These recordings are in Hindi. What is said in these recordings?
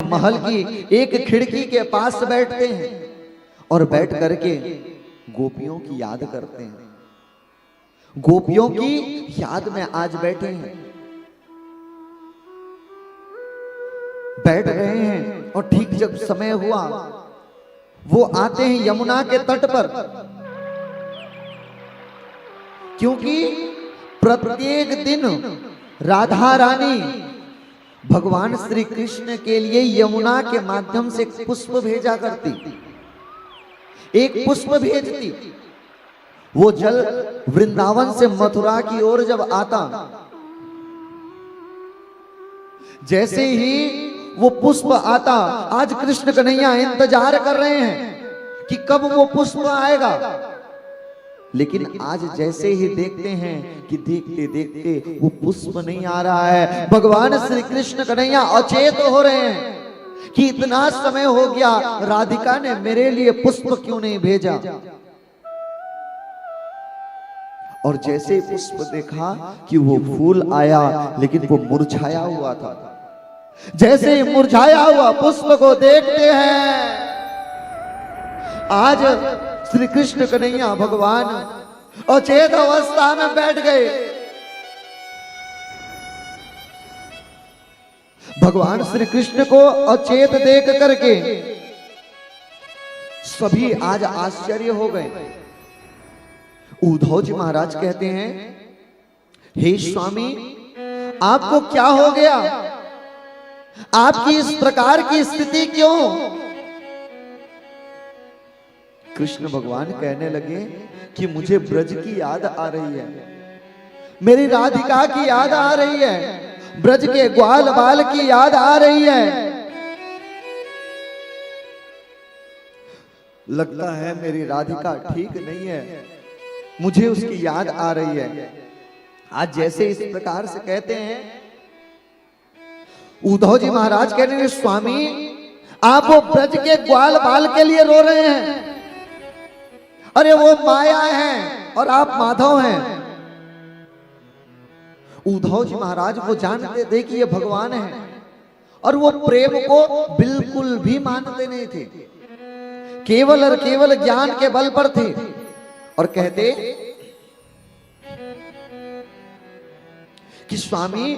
महल की एक खिड़की के पास बैठते हैं और बैठ करके गोपियों की याद करते हैं। गोपियों की याद में आज बैठे हैं, बैठ रहे हैं। और ठीक जब समय हुआ, वो आते हैं यमुना के तट पर, क्योंकि प्रत्येक दिन राधा रानी भगवान श्री कृष्ण के लिए यमुना के माध्यम से पुष्प भेजा करती, एक पुष्प भेजती। वो जल वृंदावन से मथुरा की ओर जब आता, जैसे ही वो पुष्प आता, आज कृष्ण कन्हैया इंतजार कर रहे हैं कि कब वो पुष्प आएगा। लेकिन आज जैसे ही देखते हैं कि देखते देखते वो पुष्प नहीं आ रहा है। भगवान श्री कृष्ण कन्हैया अचेत हो रहे हैं कि इतना समय हो गया, राधिका ने मेरे लिए पुष्प क्यों नहीं भेजा। और जैसे पुष्प देखा कि वो फूल आया, लेकिन वो मुरझाया हुआ था। जैसे ही मुरझाया हुआ पुष्प को देखते हैं, आज श्री कृष्ण कन्हैया भगवान अचेत अवस्था में बैठ गए। भगवान श्री कृष्ण को अचेत देख करके सभी आज आश्चर्य हो गए। उद्धव जी महाराज कहते हैं, हे स्वामी, आपको क्या हो गया? आपकी इस प्रकार की स्थिति क्यों? कृष्ण भगवान कहने लगे कि मुझे ब्रज की याद आ रही है, मेरी राधिका की याद आ रही है, ब्रज के ग्वाल बाल की याद आ रही है। लगता है मेरी राधिका ठीक नहीं है, मुझे उसकी याद आ रही है। आज जैसे इस प्रकार से कहते हैं, उद्धव जी महाराज कहने लगे, स्वामी, आप वो ब्रज के ग्वाल बाल के लिए रो रहे हैं। अरे वो माया है और आप माधव हैं। उद्धव जी महाराज वो जानते थे कि ये भगवान है, और वो प्रेम को बिल्कुल भी मानते नहीं थे, केवल और केवल ज्ञान के बल पर थे। और कहते कि स्वामी,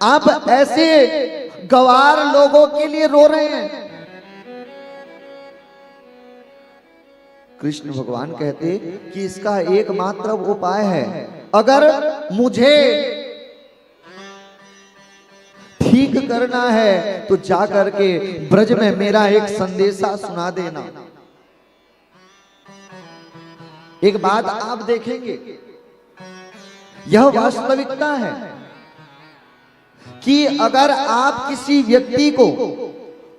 आप ऐसे गवार लोगों के लिए रो रहे हैं। कृष्ण भगवान कहते कि इसका एकमात्र उपाय है, अगर मुझे ठीक करना है तो जाकर के ब्रज में मेरा एक संदेशा सुना देना। एक बात आप देखेंगे, यह वास्तविकता है कि अगर आप किसी व्यक्ति को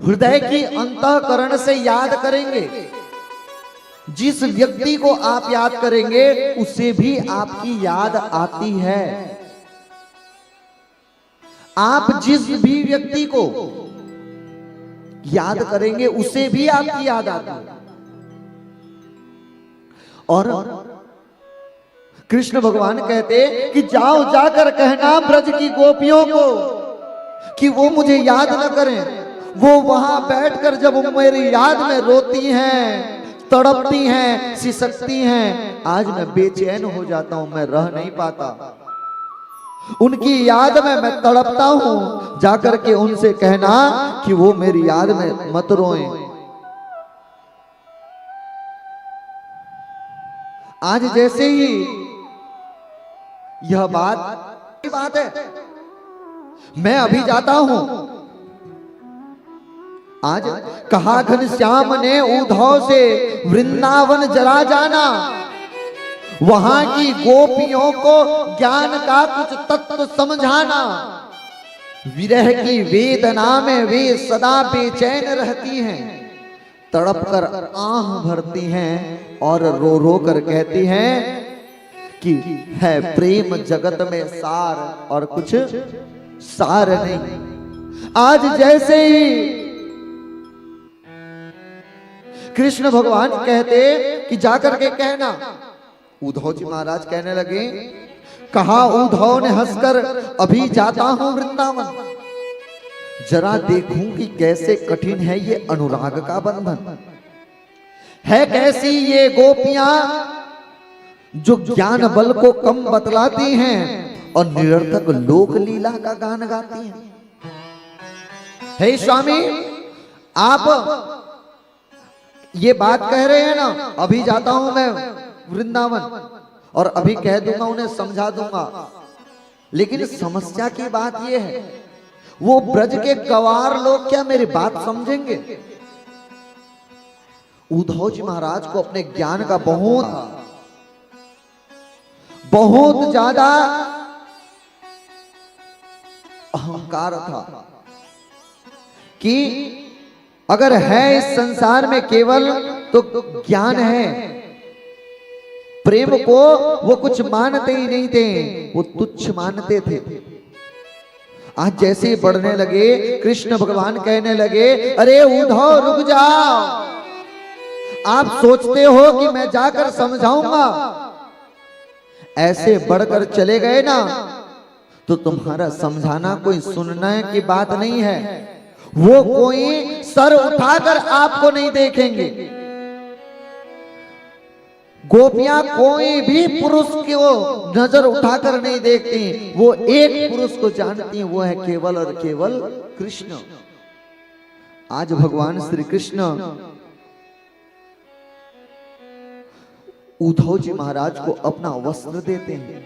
हृदय की अंतःकरण से याद करेंगे, जिस व्यक्ति को आप याद करेंगे उसे भी आपकी याद आती है। आप जिस भी व्यक्ति को याद करेंगे उसे भी आपकी याद आती है। और कृष्ण भगवान कहते कि जाओ, जाकर कहना ब्रज की गोपियों को कि वो मुझे याद न करें। वो वहां बैठकर जब मेरी याद में रोती हैं, तड़पती हैं, सिसकती हैं, आज मैं बेचैन हो जाता हूं, मैं रह नहीं पाता। उनकी याद में मैं तड़पता हूं। जाकर के उनसे कहना कि वो मेरी याद में मत रोएं। आज जैसे ही यह बात है, मैं अभी जाता हूं। आज कहा घनश्याम ने उद्धव से, वृंदावन जरा जाना, वहां की गोपियों को ज्ञान का कुछ तत्व समझाना। विरह की वेदना में वे सदा बेचैन रहती हैं, तड़प कर आह भरती हैं और रो रो कर कहती हैं कि है प्रेम जगत में सार और कुछ सार नहीं। आज जैसे ही कृष्ण भगवान कहते कि जाकर के कहना, उद्धव जी महाराज कहने लगे, कहा उद्धव ने हंसकर, अभी जाता हूं वृंदावन, जरा देखूं कि कैसे कठिन है ये अनुराग का बंधन, है कैसी ये गोपियां जो ज्ञान बल को कम बतलाती हैं और निरर्थक लोक लीला का गान गाती हैं। हे स्वामी, आप ये बात कह रहे हैं ना, अभी जाता हूं मैं वृंदावन और अभी कह दूंगा, उन्हें समझा दूंगा, लेकिन समस्या की बात यह है वो ब्रज के गवार लोग क्या मेरी बात समझेंगे? उद्धव जी महाराज को अपने ज्ञान का बहुत ज्यादा अहंकार था कि अगर है इस संसार में केवल तो ज्ञान है, प्रेम को वो कुछ मानते ही नहीं थे, वो तुच्छ मानते थे। आज जैसे ही बढ़ने लगे, कृष्ण भगवान कहने लगे, अरे उद्धव रुक जाओ, आप सोचते हो कि मैं जाकर समझाऊंगा, ऐसे बढ़कर चले गए ना तो तुम्हारा समझाना कोई सुनने की बात नहीं है, वो कोई सर उठाकर आपको नहीं देखेंगे। गोपियां कोई भी पुरुष को नजर उठाकर नहीं देखती, वो एक पुरुष को जानती हैं, वो है केवल और केवल कृष्ण। आज भगवान श्री कृष्ण उद्धव जी महाराज को अपना वस्त्र देते हैं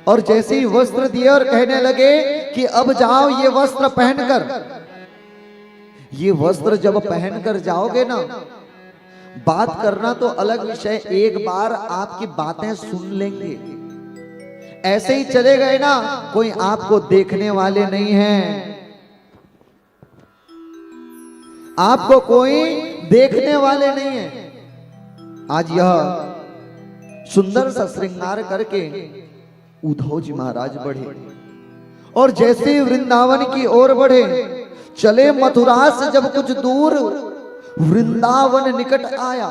और जैसे ही वस्त्र दिए और कहने लगे कि अब जाओ ये वस्त्र पहनकर, ये वस्त्र जब पहनकर जाओगे ना, बात करना तो अलग विषय, एक बार आपकी बातें सुन लेंगे। ऐसे ही चले गए ना, कोई आपको देखने वाले नहीं हैं, आपको कोई देखने वाले नहीं है। आज यह सुंदर सा श्रृंगार करके उद्धव जी महाराज बढ़े और जैसे वृंदावन की ओर बढ़े, चले मथुरा से जब कुछ दूर वृंदावन निकट आया,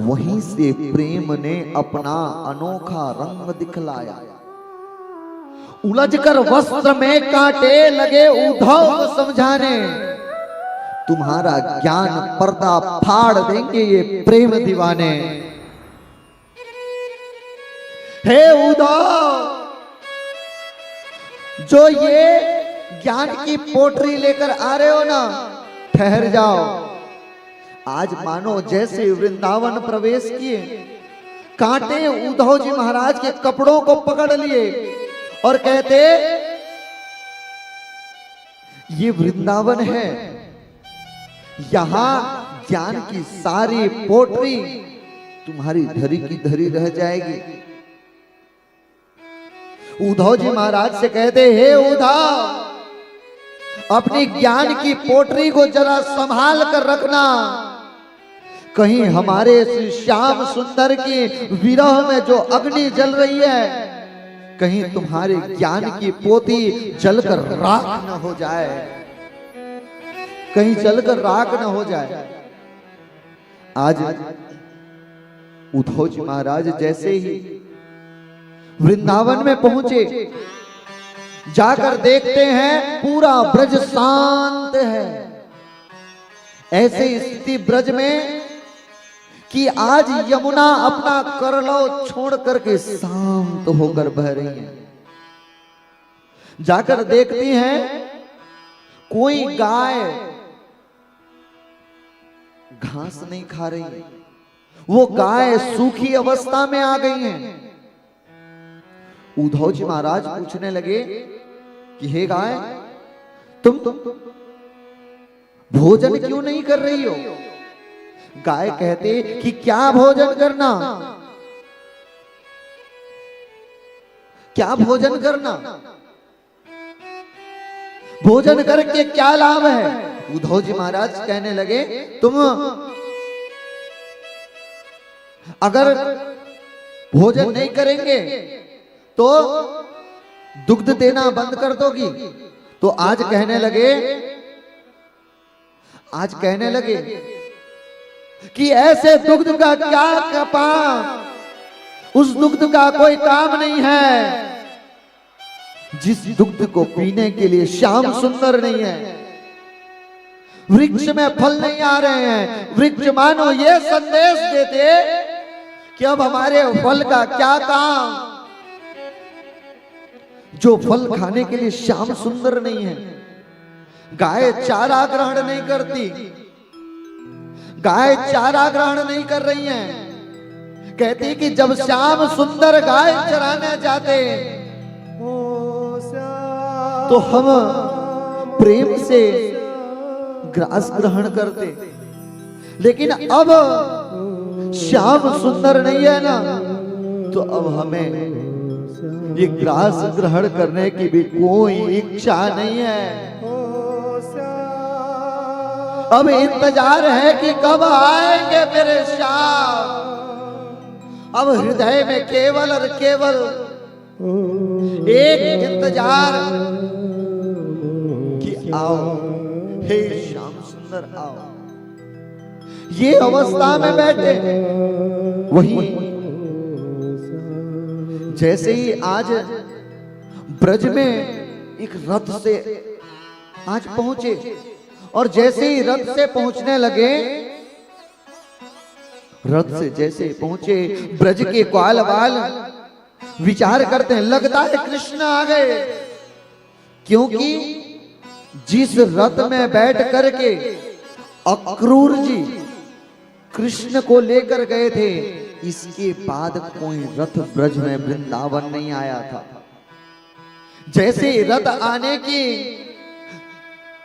वहीं से प्रेम ने अपना अनोखा रंग दिखलाया। उलझकर वस्त्र में कांटे लगे उद्धव को समझाने, तुम्हारा ज्ञान पर्दा फाड़ देंगे ये प्रेम दीवाने। हे उद्धव, जो ये ज्ञान की पोटरी लेकर आ रहे हो ना, ठहर जाओ। आज मानो जैसे वृंदावन प्रवेश किए, कांटे उद्धव जी महाराज के कपड़ों को पकड़ लिए और कहते, ये वृंदावन है, यहां ज्ञान की सारी पोटरी तुम्हारी धरी की धरी रह जाएगी। उद्धव जी महाराज से कहते, हे उद्धव, अपनी ज्ञान की पोटरी को जरा संभाल कर रखना, कहीं हमारे श्याम सुंदर की विरह में जो अग्नि जल रही है, कहीं तुम्हारे ज्ञान की पोती जलकर राख न हो जाए, कहीं जलकर राख न हो जाए। आज उद्धव जी महाराज जैसे ही वृंदावन में पहुंचे, जाकर देखते हैं पूरा ब्रज शांत है। ऐसे स्थिति ब्रज में कि आज यमुना अपना करलो छोड़ करके शांत होकर बह रही है। जाकर देखती हैं कोई गाय घास नहीं खा रही, वो गाय सूखी अवस्था में आ गई हैं। उद्धव जी महाराज पूछने लगे कि हे गाय, तुम भोजन क्यों नहीं कर रही हो? गाय कहते कि क्या भोजन करना, क्या भोजन करना, भोजन करके क्या लाभ है? उद्धव जी महाराज कहने लगे, तुम अगर भोजन नहीं करेंगे तो दुग्ध देना बंद कर दोगी। तो आज कहने लगे कि ऐसे दुग्ध का क्या कपाम, उस दुग्ध का कोई काम नहीं है जिस दुग्ध को पीने के लिए श्याम सुंदर नहीं है, वृक्ष में फल नहीं आ रहे हैं, वृक्ष मानो ये संदेश देते कि अब हमारे फल का क्या काम। जो फल खाने के लिए श्याम सुंदर नहीं है, गाय चारा ग्रहण नहीं करती, गाय चारा ग्रहण नहीं कर रही हैं। कहती कि जब श्याम सुंदर गाय चराने जाते तो हम प्रेम से ग्रास ग्रहण करते, लेकिन अब श्याम सुंदर नहीं है ना, तो अब हमें ये ग्रास ग्रहण करने की भी कोई इच्छा नहीं है। अब इंतजार है कि कब आएंगे मेरे श्याम। अब हृदय में केवल और केवल एक इंतजार कि आओ हे श्याम सुंदर आओ। ये अवस्था में बैठे वही जैसे ही आज ब्रज में एक रथ से आज पहुंचे, और जैसे ही रथ से पहुंचने लगे, रथ से जैसे पहुंचे ब्रज के ग्वाल बाल विचार करते हैं, लगता है कृष्ण आ गए, क्योंकि जिस रथ में बैठ करके अक्रूर जी कृष्ण को लेकर गए थे, इसके बाद कोई रथ ब्रज में वृंदावन नहीं आया था। जैसे रथ आने की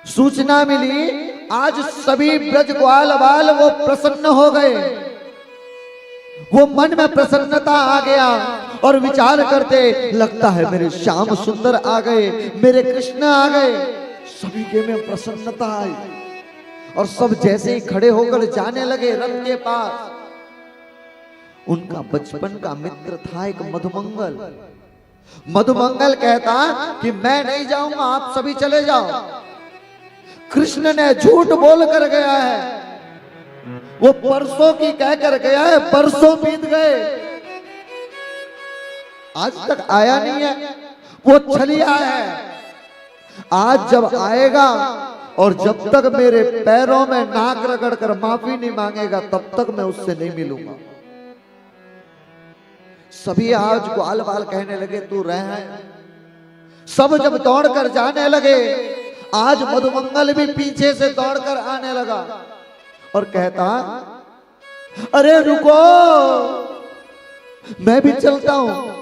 सूचना मिली, आज सभी ब्रज ग्वाल बाल वो प्रसन्न हो गए, वो मन में प्रसन्नता आ गया और विचार करते, लगता है मेरे श्याम सुंदर आ गए, मेरे कृष्ण आ गए। सभी के में प्रसन्नता आई और सब जैसे ही खड़े होकर जाने लगे रथ के पास। उनका बचपन का मित्र था एक मधुमंगल। मधुमंगल कहता कि मैं नहीं जाऊंगा, आप सभी चले जाओ। कृष्ण ने झूठ बोल कर गया है, वो परसों की कहकर गया है, परसों बीत गए, आज तक आया नहीं है, वो छलिया है। आज जब आएगा और जब तक मेरे पैरों में नाक रगड़ कर माफी नहीं मांगेगा, तब तक मैं उससे नहीं मिलूंगा। सभी आज ग्वाल बाल कहने लगे तू रह है। सब जब दौड़कर जाने लगे, आज मधुमंगल भी पीछे से दौड़कर आने लगा और कहता, अरे रुको, मैं भी चलता हूं।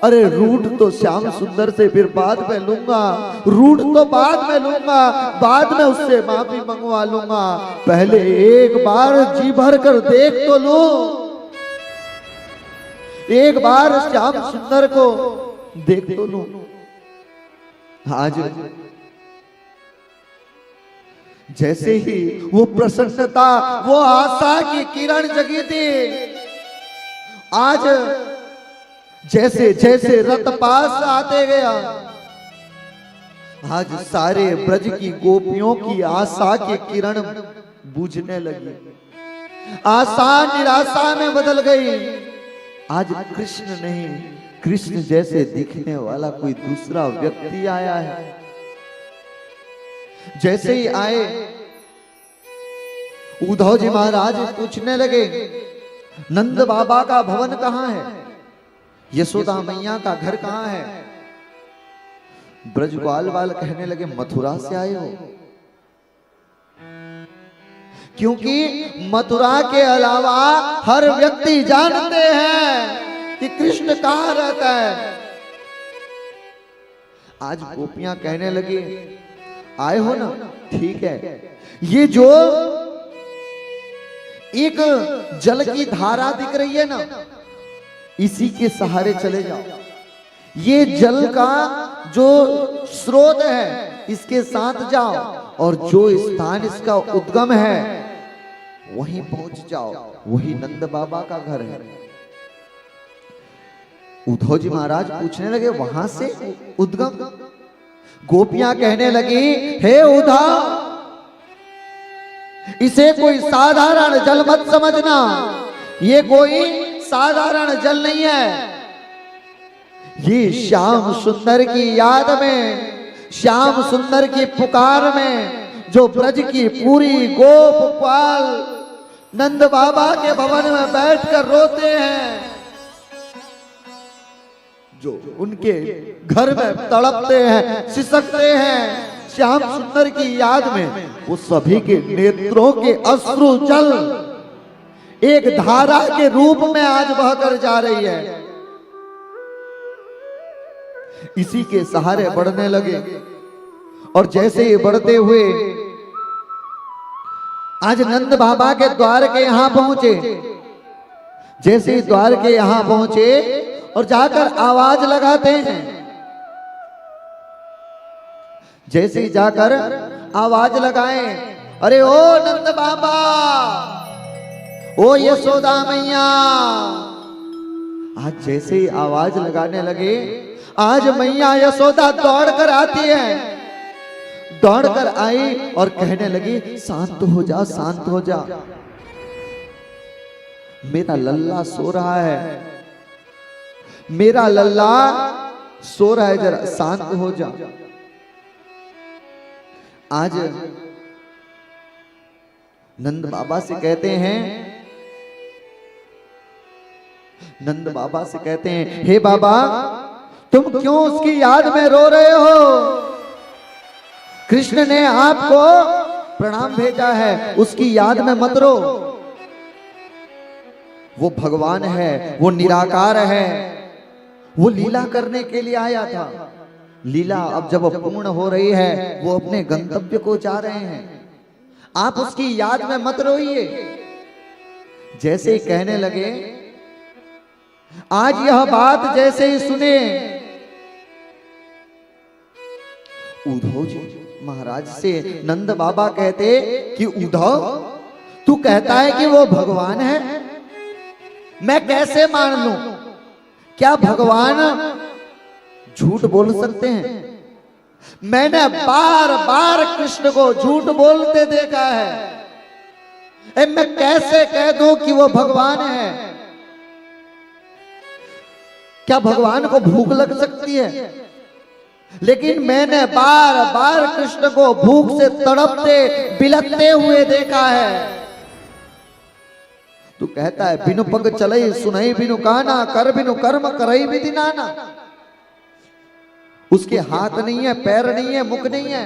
अरे रूट तो श्याम सुंदर से फिर बाद में लूंगा, रूट तो बाद में लूंगा, बाद में उससे माफी मंगवा लूंगा, पहले एक बार जी भर कर देख तो लूं, एक बार श्याम सुंदर को देख तो लूं। आज जैसे ही वो प्रसन्नता, वो आशा की किरण जगी थी, आज जैसे जैसे रथ पास आते गया, आज सारे ब्रज की गोपियों की आशा की किरण बुझने लगी, आशा निराशा में बदल गई। आज कृष्ण नहीं, कृष्ण जैसे दिखने वाला कोई दूसरा व्यक्ति आया है। जैसे ही आए, उद्धव जी महाराज पूछने लगे, नंद बाबा का भवन कहां है, यशोदा मैया का घर कहां है। ब्रज ग्वाल बाल कहने लगे, मथुरा से आए हो, क्योंकि मथुरा के अलावा हर व्यक्ति जानते हैं कि कृष्ण कहां रहता है। आज गोपियां कहने लगी, आए हो ना, ठीक है, ये जो एक जल की धारा दिख रही है ना, इसी के सहारे चले जाओ। ये जल का जो स्रोत है, इसके साथ जाओ और जो स्थान इसका उद्गम है वहीं पहुंच जाओ, वही नंद बाबा का घर है। उद्धव जी महाराज पूछने लगे, वहां से उद्गम। गोपियां कहने लगी, हे उद्धव, इसे कोई साधारण जल मत समझना, ये कोई साधारण जल नहीं है, ये श्याम सुंदर की याद में, श्याम सुंदर की पुकार में जो ब्रज की पूरी गोप ग्वाल नंद बाबा के भवन में बैठकर रोते हैं, जो उनके घर में तड़पते हैं, सिसकते हैं श्याम सुंदर की याद में, वो सभी के नेत्रों के अश्रु जल एक धारा के रूप में आज बहकर जा रही है। इसी के सहारे बढ़ने लगे और जैसे ही बढ़ते हुए आज नंद बाबा के द्वार के यहां पहुंचे। जैसे ही द्वार के यहां पहुंचे और जाकर आवाज लगाते हैं, जैसे ही जाकर आवाज लगाए, अरे ओ नंद बाबा, ओ यशोदा मैया। आज जैसे ही आवाज लगाने लगे, आज मैया यशोदा दौड़कर आती है, दौड़कर आई और कहने लगी, शांत हो जा, शांत हो जा, मेरा लल्ला सो रहा है, मेरा लल्ला सो रहा है, जरा शांत हो जा। आज नंद बाबा से कहते हैं, नंद बाबा से कहते हैं, हे बाबा, तुम क्यों उसकी याद में रो रहे हो? कृष्ण ने आपको प्रणाम भेजा है, उसकी याद में मत रो। वो भगवान है, वो निराकार है, वो लीला करने के लिए आया था। लीला अब जब पूर्ण हो रही है, वो अपने गंतव्य को जा रहे हैं, आप उसकी याद में मत रोइए। जैसे ही कहने लगे, आज यह बात जैसे ही सुने, उद्धव जी महाराज से नंद बाबा कहते कि उद्धव, तू कहता है कि वो भगवान है, मैं कैसे मान लूं? क्या भगवान झूठ बोल सकते हैं? मैंने बार बार कृष्ण को झूठ बोलते देखा है, मैं कैसे कह दूं कि वो भगवान है? क्या भगवान को भूख लग सकती है? लेकिन मैंने बार बार कृष्ण को भूख से तड़पते बिलखते हुए देखा है। तू कहता है, बिनु पग चलई सुनई बिनु काना, कर बिनु कर्म करई विधि नाना। उसके हाथ नहीं है, पैर नहीं है, मुख नहीं है,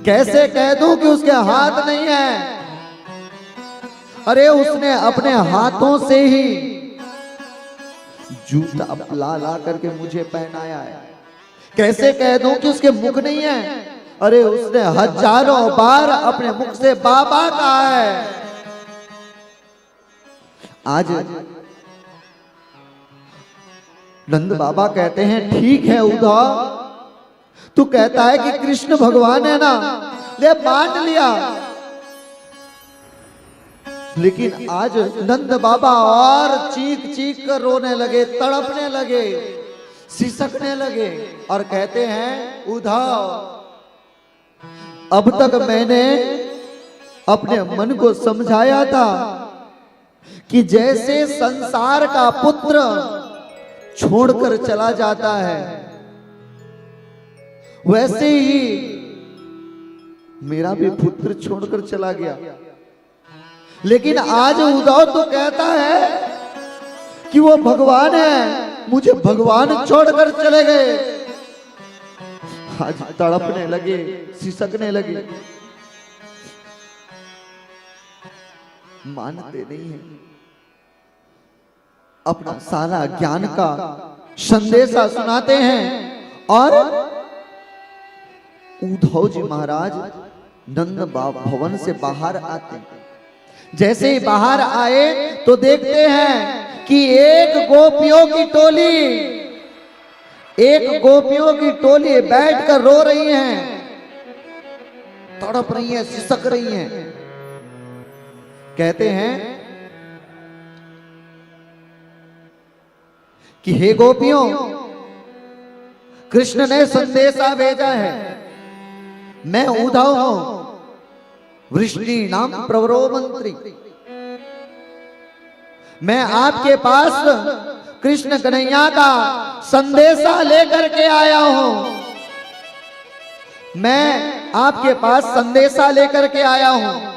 कैसे कह दूं कि उसके हाथ नहीं है? अरे उसने अपने हाथों से ही जूता ला ला करके मुझे पहनाया है, कैसे कह दूं कि उसके मुख नहीं है? अरे उसने हजारों बार अपने मुख से बाबा कहा है। आज नंद बाबा कहते हैं, ठीक है उद्धव, तू कहता है कि कृष्ण भगवान है ना, ले मान लिया। लेकिन आज नंद बाबा और चीख चीख कर रोने लगे, तड़पने लगे, सिसकने लगे और कहते हैं, उद्धव, अब तक मैंने अपने मन को समझाया था कि जैसे संसार का पुत्र छोड़कर चला जाता है, वैसे ही मेरा भी पुत्र छोड़कर चला गया। लेकिन आज उद्धव तो कहता है कि वो भगवान है, मुझे भगवान छोड़कर चले गए। आज तड़पने लगे, सिसकने लगे, मानते नहीं है। अपना सारा ज्ञान का संदेशा सुनाते हैं और उद्धव जी महाराज नंद भवन से बाहर आते हैं। जैसे ही बाहर आए तो देखते हैं कि एक गोपियों की टोली बैठकर रो रही हैं, तड़प रही हैं, सिसक रही हैं। कहते हैं कि हे गोपियों, कृष्ण ने संदेशा भेजा है, मैं उद्धव हूं, वृष्णि नाम प्रवरो मंत्री। मैं आपके पास कृष्ण कन्हैया का संदेशा लेकर के आया हूं। मैं आपके पास संदेशा लेकर के आया हूं।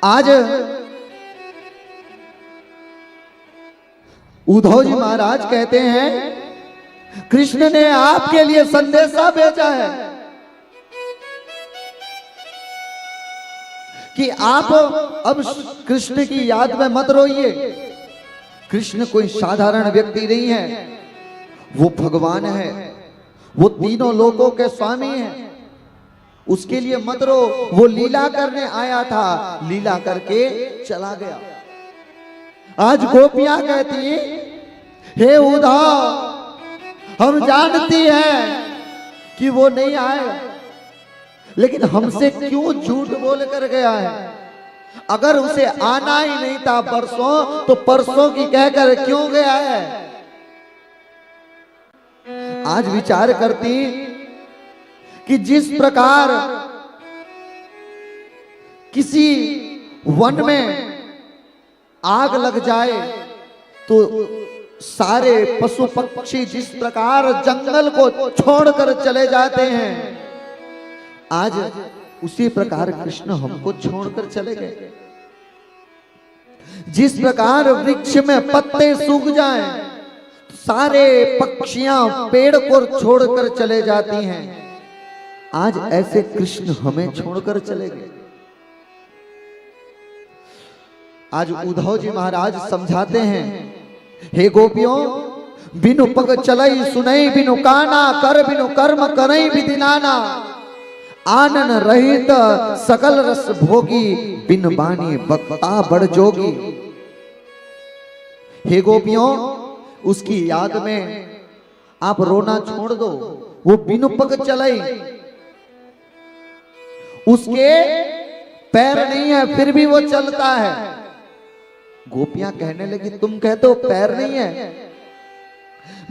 आज उद्धव जी महाराज कहते हैं कृष्ण ने आपके लिए संदेशा भेजा है कि आप अब कृष्ण की याद में मत रोइए। कृष्ण कोई साधारण व्यक्ति नहीं है, वो भगवान है, वो तीनों लोकों के स्वामी हैं। उसके लिए मत रो, वो लीला करने आया था, लीला करके चला गया। आज गोपियां कहती हे उद्धव, हम जानती हैं कि वो नहीं आए, लेकिन हमसे क्यों झूठ बोल कर गया है? अगर उसे आना ही नहीं था परसों, तो परसों की कहकर क्यों गया है? आज विचार करती कि जिस प्रकार किसी वन में आग लग जाए तो सारे पशु पक्षी जिस प्रकार जंगल को छोड़कर चले जाते हैं, आज उसी प्रकार कृष्ण हमको छोड़कर चले गए। जिस प्रकार वृक्ष में पत्ते सूख जाएं, तो सारे पक्षियां पेड़ को छोड़कर चले जाती हैं, आज ऐसे कृष्ण हमें छोड़कर चले गए। आज उद्धव जी महाराज समझाते हैं, हे गोपियों, बिनु पग चलई सुनई बिनु काना, कर बिनु कर्म करई विधि नाना, आनन रहित सकल रस भोगी, बिन बानी बक्ता बड़ जोगी। हे गोपियों, उसकी याद में आप रोना छोड़ दो। वो बिनु पग चलई, उसके पैर नहीं है फिर भी वो चलता है। गोपियां कहने लगी, तुम कहते हो पैर नहीं है,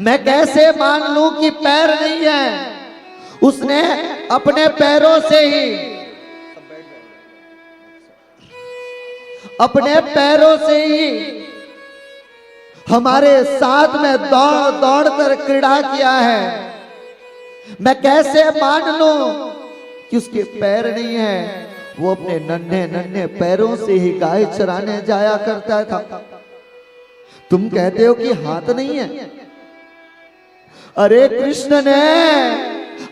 मैं कैसे मान लूं कि पैर नहीं है? उसने अपने पैरों से ही, अपने पैरों से ही हमारे साथ में दौड़ दौड़ कर क्रीड़ा किया है। मैं कैसे मान लूं कि उसके पैर नहीं है? वो अपने नन्हे नन्हे पैरों से ही गाय चराने जाया करता था। तुम कहते हो कि हाथ नहीं है। अरे कृष्ण ने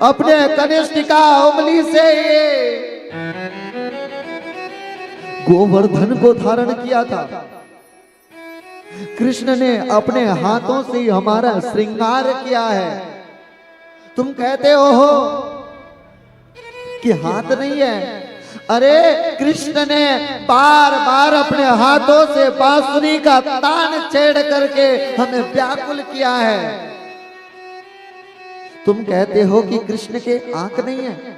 अपने कनिष्ठिका उंगली से गोवर्धन को धारण किया था। कृष्ण ने अपने हाथों से ही हमारा श्रृंगार किया है। तुम कहते हो कि हाथ नहीं है। अरे कृष्ण ने बार बार अपने हाथों से बांसुरी का तान छेड़ करके हमें व्याकुल किया है। तुम कहते हो कि कृष्ण के आंख नहीं है।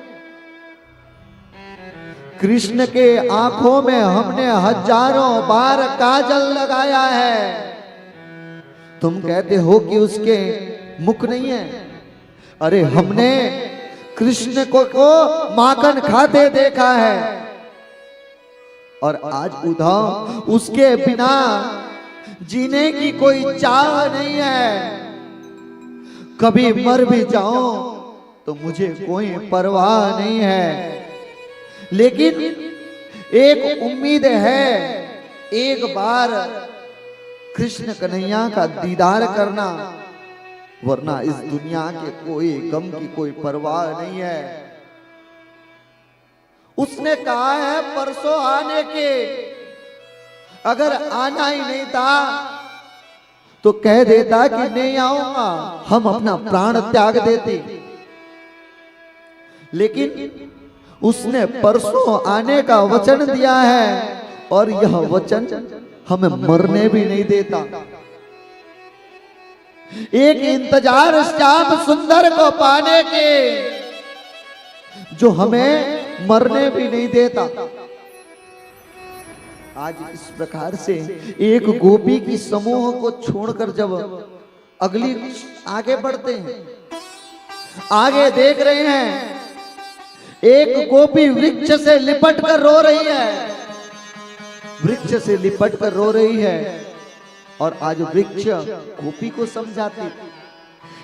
कृष्ण के आंखों में हमने हजारों बार काजल लगाया है। तुम कहते हो कि उसके मुख नहीं है। अरे हमने कृष्ण को माखन खाते देखा है, और आज उद्धव उसके बिना जीने की कोई चाह नहीं है। कभी मर भी जाऊं तो मुझे कोई परवाह नहीं है, लेकिन एक उम्मीद है, एक बार कृष्ण कन्हैया का दीदार करना, वरना इस दुनिया के कोई गम की कोई परवाह नहीं है। उसने कहा है परसों आने के, अगर आना ही नहीं था तो कह देता कि नहीं आऊंगा, हम अपना प्राण त्याग देते। लेकिन उसने परसों आने का वचन दिया है, और यह वचन हमें मरने भी नहीं देता। एक इंतजार श्याम सुंदर को पाने के, जो हमें मरने भी नहीं देता। आज इस प्रकार से एक गोपी की समूह को छोड़कर जब अगली आगे बढ़ते हैं, आगे देख रहे हैं एक गोपी वृक्ष से लिपट कर रो रही है, वृक्ष से लिपट कर रो रही है। और आज वृक्ष गोपी को समझाती,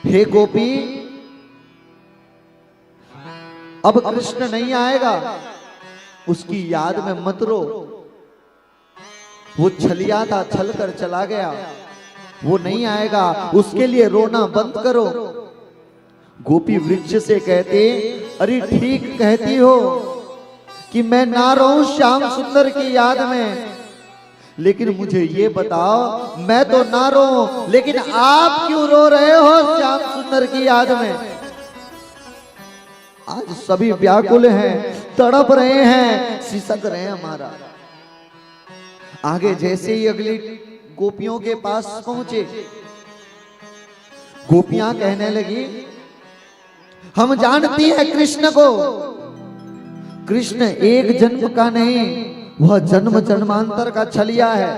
हे गोपी अब कृष्ण नहीं आएगा, उसकी याद में मत रो। वो छलिया था, छल कर चला गया, वो नहीं आएगा, उसके लिए रोना बंद करो। गोपी वृक्ष से कहते, अरे ठीक कहती हो कि मैं ना रहूं श्याम सुंदर की याद में, लेकिन मुझे ये बताओ, मैं तो ना रो, लेकिन आप क्यों रो रहे हो श्याम सुंदर की याद में? आज सभी व्याकुल हैं, तड़प रहे हैं, सिसक रहे हैं हमारा। आगे जैसे ही अगली गोपियों के पास पहुंचे, गोपियां कहने लगी, हम जानती हैं कृष्ण को, कृष्ण एक जन्म का नहीं, वह जन्म जन्मांतर का छलिया है।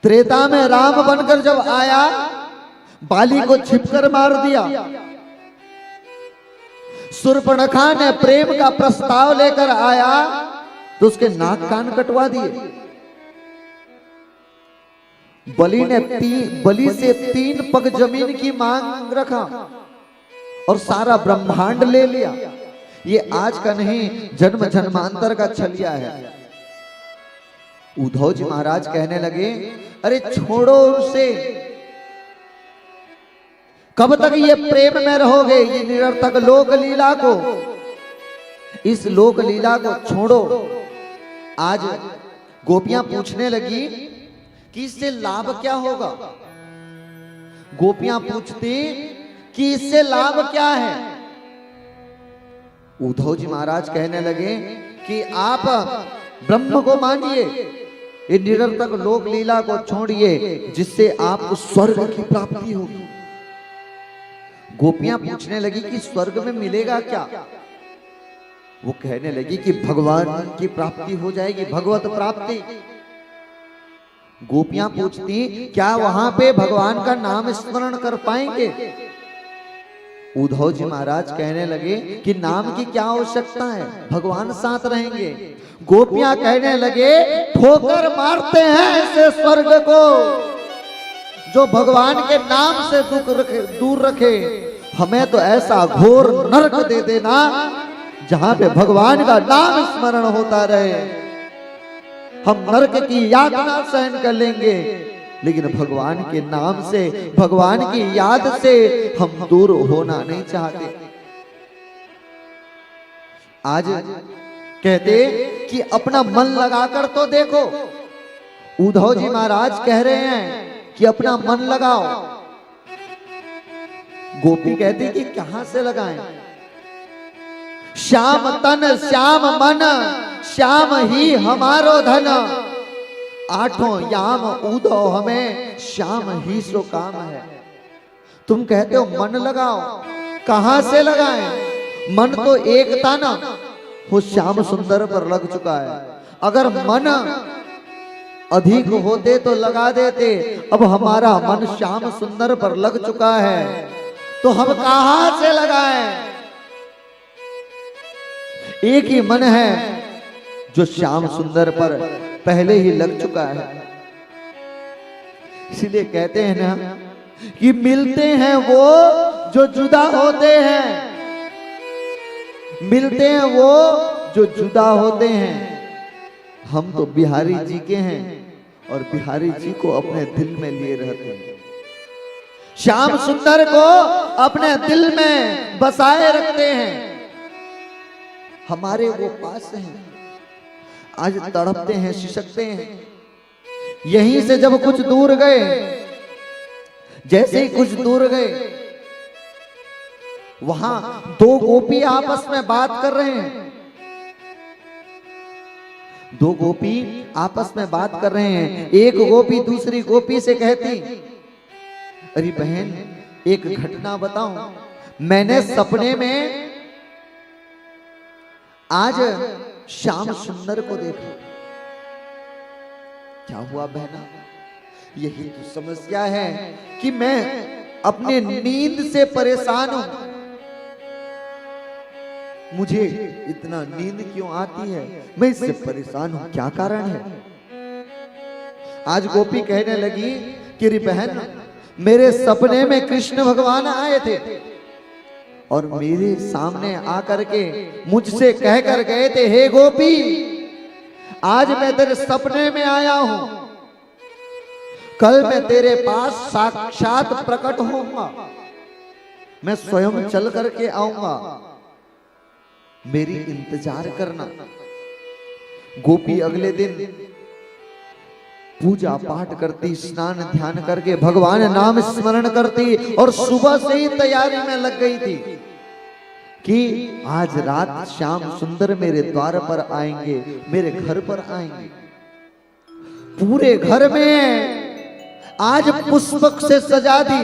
त्रेता में राम बनकर जब आया, बाली को छिपकर मार दिया। शूर्पणखा ने प्रेम का प्रस्ताव लेकर आया तो उसके नाक कान कटवा दिए। बलि से 3 पग जमीन की मांग रखा और सारा ब्रह्मांड ले लिया। ये आज का नहीं, जन्म जन्मांतर का छलिया है। उद्धव जी महाराज कहने लगे, अरे छोड़ो उसे, कब तक ये प्रेम में रहोगे? ये निरर्थक लोक लीला को, इस लोक लीला को छोड़ो। आज गोपियां पूछने लगी कि इससे लाभ क्या होगा? गोपियां पूछती कि इससे लाभ क्या है? उद्धव जी महाराज कहने लगे कि आप ब्रह्म को मानिए, ये निरर्थक लोक लीला को छोड़िए, जिससे आपको स्वर्ग की प्राप्ति होगी। गोपियां पूछने लगी कि स्वर्ग में मिलेगा क्या? वो कहने लगी कि भगवान की प्राप्ति हो जाएगी, भगवत प्राप्ति। गोपियां पूछती, क्या वहां पे भगवान का नाम स्मरण कर पाएंगे? उद्धव जी महाराज कहने लगे कि नाम की क्या आवश्यकता है, भगवान साथ रहेंगे। गोपियां कहने लगे, ठोकर मारते हैं ऐसे स्वर्ग को जो भगवान के नाम से दूर रखे। हमें तो ऐसा घोर नरक दे देना जहां पे भगवान का नाम स्मरण होता रहे। हम नरक की यातना सहन कर लेंगे, लेकिन भगवान के नाम से, भगवान की याद से हम दूर होना नहीं चाहते। आज कहते कि अपना मन लगाकर तो देखो। उद्धव जी महाराज कह रहे हैं कि अपना मन लगाओ। गोपी कहती कि कहां से लगाएं? श्याम तन श्याम मन, श्याम ही हमारो धन, 8 याम उदो हमें, श्याम ही सो काम है। तुम कहते हो मन लगाओ, कहां से लगाएं? मन तो एक था ना, वो श्याम सुंदर पर लग चुका है। अगर मन अधिक होते तो लगा देते, अब हमारा मन श्याम सुंदर पर लग चुका है, तो हम कहां से लगाएं? एक ही मन है जो श्याम सुंदर पर पहले ही लग चुका है। इसलिए कहते हैं ना कि मिलते हैं वो जो जुदा होते हैं, मिलते हैं वो जो जुदा होते हैं। हम तो बिहारी जी के हैं और बिहारी जी को अपने दिल में लिए रहते हैं। श्याम सुंदर को अपने दिल में बसाए रखते हैं। हमारे वो पास हैं, आज तड़पते हैं, सिसकते हैं। यहीं से जब कुछ दूर गए, जैसे ही कुछ दूर गए, वहां 2 गोपी आपस में बात कर रहे हैं। 2 गोपी आपस में बात कर रहे हैं। एक गोपी दूसरी गोपी से कहती, अरे बहन एक घटना बताऊं, मैंने सपने में आज श्याम सुंदर को देखा। क्या हुआ बहना? यही तो समस्या है कि मैं अपने नींद से परेशान हूं। मुझे इतना नींद क्यों आती है? मैं इससे परेशान हूं, क्या कारण है? आज गोपी कहने लगी कि रे बहन, मेरे सपने में कृष्ण भगवान आए थे और मेरे सामने आकर के मुझसे कहकर गए थे, हे गोपी, आज मैं तेरे सपने में आया हूं, कल मैं तेरे पास साक्षात प्रकट होऊंगा, मैं स्वयं चल करके आऊंगा, मेरी इंतजार करना। गोपी अगले दिन पूजा पाठ करती, स्नान ध्यान करके भगवान नाम स्मरण करती और सुबह से ही तैयारी में लग गई थी कि आज रात श्याम सुंदर मेरे द्वार पर आएंगे, मेरे घर पर आएंगे। पूरे घर में आज पुष्प से सजा दी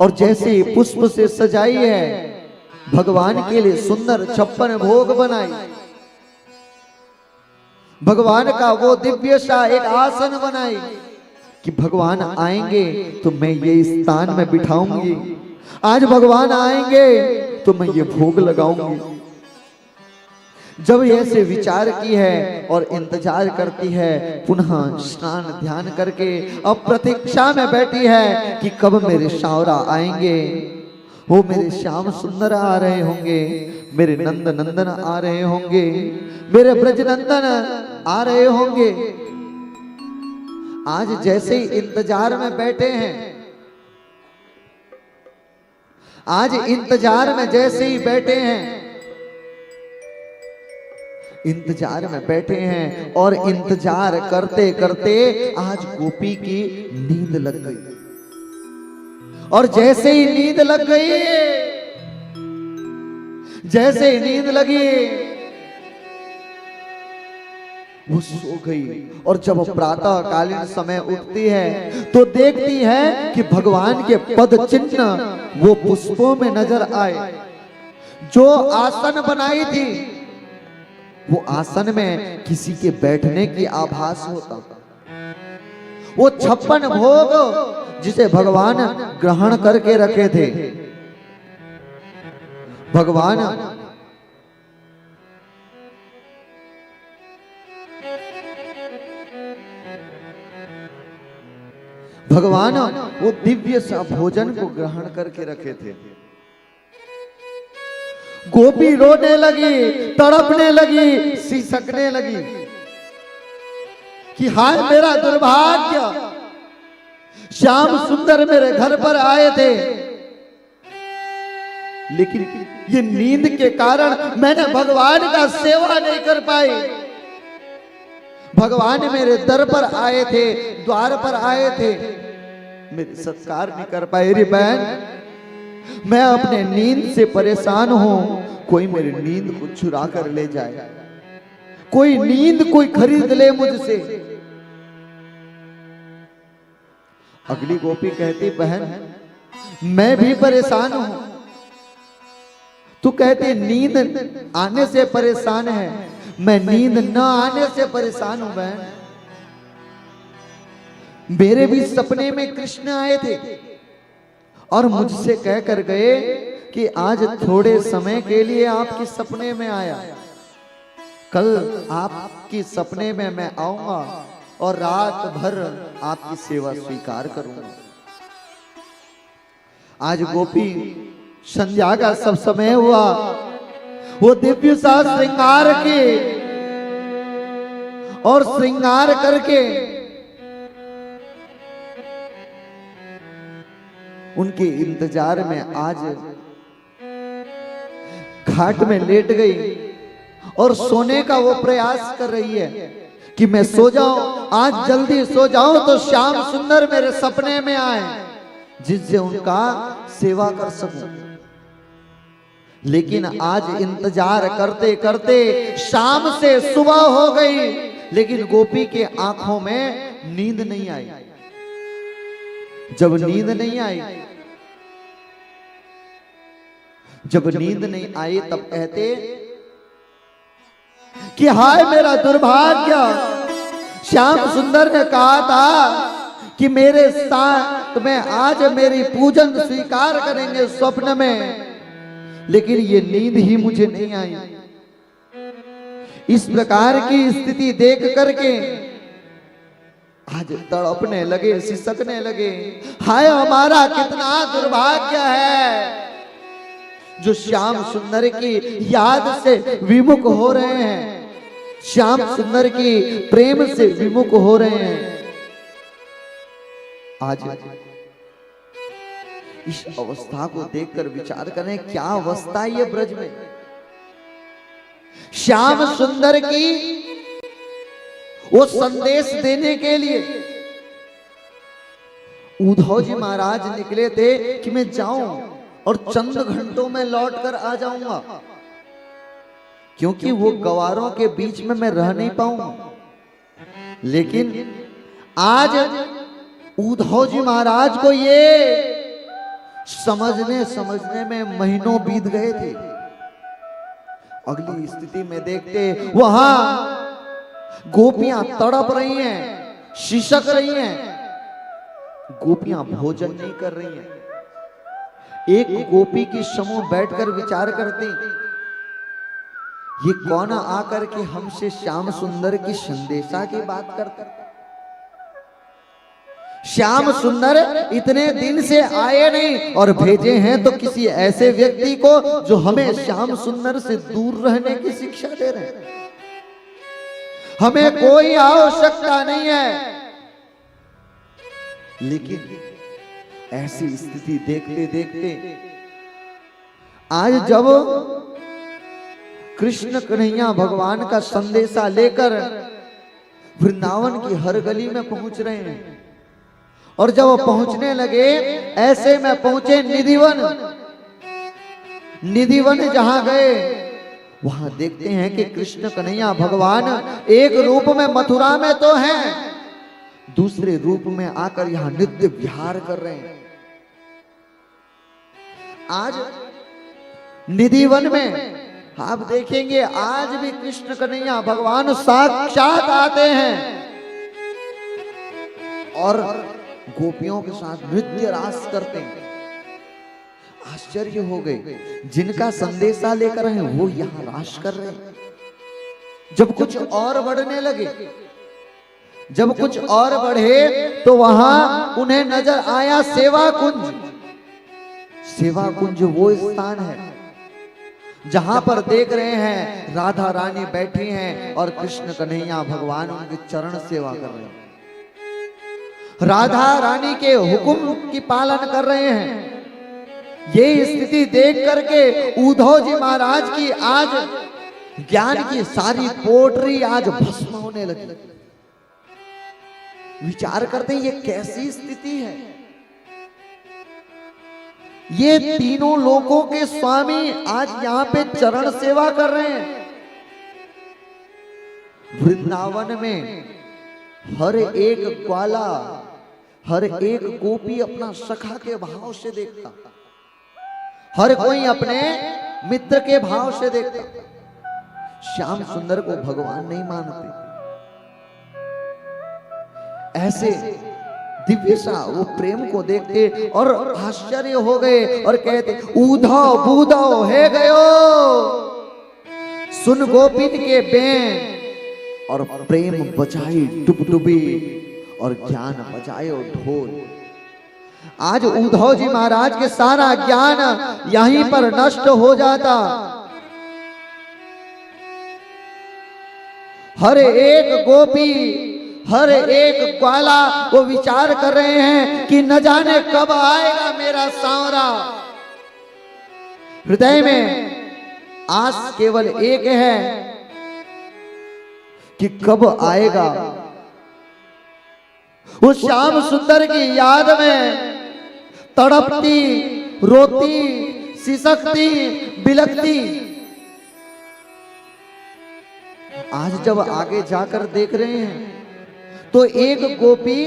और जैसे ही पुष्प से सजाई है, भगवान के लिए सुंदर 56 भोग बनाई, भगवान का वो दिव्य सा एक आसन बनाई कि भगवान आएंगे तो मैं ये स्थान में बिठाऊंगी, आज भगवान आएंगे तो मैं ये भोग लगाऊंगी। जब ऐसे विचार की है और इंतजार करती है, पुनः स्नान ध्यान करके अब प्रतीक्षा में बैठी है कि कब मेरे शावरा आएंगे, वो मेरे श्याम सुंदर आ रहे होंगे, मेरे नंद नंदन आ रहे होंगे, मेरे ब्रज नंदन आ रहे होंगे। आज जैसे ही इंतजार में बैठे हैं, आज इंतजार में जैसे ही बैठे हैं, इंतजार में बैठे हैं और इंतजार करते करते आज गोपी की नींद लग गई। और जैसे ही नींद लग गई, जैसे ही नींद लगी, वो सो गई। और जब प्रातः कालीन समय उठती है तो देखती है कि भगवान के पद चिन्ह वो पुष्पों में नजर आए। जो आसन बनाई थी, वो आसन में किसी के बैठने की आभास होता। वो 56 भोग जिसे भगवान ग्रहण करके रखे थे, भगवान वो दिव्य सा भोजन को ग्रहण करके रखे थे। गोपी रोने लगी, तड़पने लगी, सिसकने लगी कि हाय मेरा दुर्भाग्य, श्याम सुंदर मेरे घर पर आए थे, लेकिन ये नींद के कारण मैंने भगवान का सेवा नहीं कर पाई। भगवान मेरे दर पर आए थे, द्वार पर आए थे, मेरे सत्कार नहीं कर पाए। रे बहन, मैं अपने नींद से परेशान हूं, कोई मेरी नींद को चुरा कर ले जाए, कोई नींद कोई खरीद ले मुझसे। अगली गोपी कहती, बहन मैं भी परेशान हूं। तू कहती नींद आने से परेशान है, मैं नींद न आने से परेशान हूं। बहन, मेरे भी सपने में कृष्ण आए थे और मुझसे कह कर गए कि आज थोड़े समय के लिए आपके सपने में आया, कल आपके सपने में मैं आऊंगा और रात भर आपकी सेवा स्वीकार करूंगा। आज गोपी संध्या का सब समय हुआ, वो दिव्य सा श्रृंगार के और श्रृंगार करके उनके इंतजार में आज घाट में लेट गई और सोने का वो प्रयास कर रही है कि मैं सो जाऊं, आज जल्दी सो जाऊं तो श्याम सुंदर मेरे सपने में आए, जिससे उनका सेवा कर सकूं। लेकिन आज इंतजार करते करते शाम से सुबह हो गई, लेकिन गोपी के आंखों में नींद नहीं आई। जब नींद नहीं आई, जब नींद नहीं आई, तब कहते कि हाय मेरा दुर्भाग्य, श्याम सुंदर ने कहा था कि मेरे साथ में आज मेरी पूजन स्वीकार करेंगे स्वप्न में, लेकिन ये नींद ही मुझे नहीं आई। इस प्रकार की स्थिति देख करके आज तड़पने लगे, सिसकने लगे। हाय हमारा कितना दुर्भाग्य है जो श्याम सुंदर की याद से विमुख हो रहे हैं, श्याम सुंदर की प्रेम से विमुख हो रहे हैं। आज इस अवस्था को देखकर विचार करें, क्या अवस्था है ये ब्रज में। श्याम सुंदर की वो संदेश देने के लिए उद्धव जी महाराज निकले थे कि मैं जाऊं और चंद घंटों में लौट कर आ जाऊंगा, क्योंकि वो गवारों के बीच में मैं रह नहीं पाऊंगा। लेकिन आज उद्धव जी महाराज को ये समझने में महीनों बीत गए थे। अगली स्थिति में देखते वहां गोपियां तड़प रही हैं, शिशक रही हैं। गोपियां भोजन नहीं कर रही हैं। एक गोपी की समूह बैठकर विचार करती, ये कौन आकर के हमसे श्याम सुंदर की संदेशा की बात करता। श्याम सुंदर इतने दिन से आए नहीं और भेजे हैं तो किसी ऐसे व्यक्ति को जो हमें श्याम सुंदर से दूर रहने की शिक्षा दे रहे हैं। हमें कोई आवश्यकता नहीं है। लेकिन ऐसी स्थिति देखते देखते आज जब कृष्ण कन्हैया भगवान का संदेशा लेकर वृंदावन की हर गली में पहुंच रहे हैं, और जब वो पहुंचने लगे ऐसे में पहुंचे निधिवन। निधिवन जहां गए वहां देखते हैं कि कृष्ण कन्हैया भगवान एक रूप में मथुरा में तो हैं, दूसरे रूप में आकर यहां नित्य विहार कर रहे हैं। आज निधिवन में आप देखेंगे आज भी कृष्ण कन्हैया भगवान साक्षात आते हैं और गोपियों के साथ नृत्य रास करते हैं। आश्चर्य हो गए, जिनका संदेशा लेकर हैं वो यहां रास कर रहे हैं। जब कुछ और बढ़ने लगे, जब कुछ और बढ़े तो वहां उन्हें नजर आया सेवा कुंज। सेवा कुंज वो स्थान है जहां पर देख रहे हैं राधा रानी बैठी हैं और कृष्ण कन्हैया भगवान उनके चरण सेवा कर रहे हैं, राधा रानी के हुक्म की पालन कर रहे हैं। ये स्थिति देख करके उद्धव जी महाराज की आज ज्ञान की सारी पोटरी आज भस्म होने लगी। विचार करते हैं ये कैसी स्थिति है। ये तीनों लोगों के स्वामी आज यहाँ पे चरण सेवा कर रहे हैं। वृंदावन में हर एक ग्वाला, हर एक गोपी अपना सखा के भाव से देखता, हर कोई अपने मित्र के भाव से देखता। श्याम सुंदर को भगवान नहीं मानते। ऐसे दिव्य सा वो प्रेम को देखते और आश्चर्य हो गए और कहते, उद्धव बूधव है गयो, सुन गोपिन के बेन और प्रेम बचाई टुबटुबी और ज्ञान बचाए ढोल। आज उद्धव जी महाराज के सारा ज्ञान यहीं पर नष्ट हो जाता। हर एक गोपी, हर एक ग्वाला वो विचार कर रहे हैं कि न जाने कब आएगा मेरा सांवरा। हृदय में आस केवल एक है कि कब आएगा। उस श्याम सुंदर की याद में तड़पती, रोती, सिसकती, बिलखती। आज जब आगे जाकर देख रहे हैं तो एक गोपी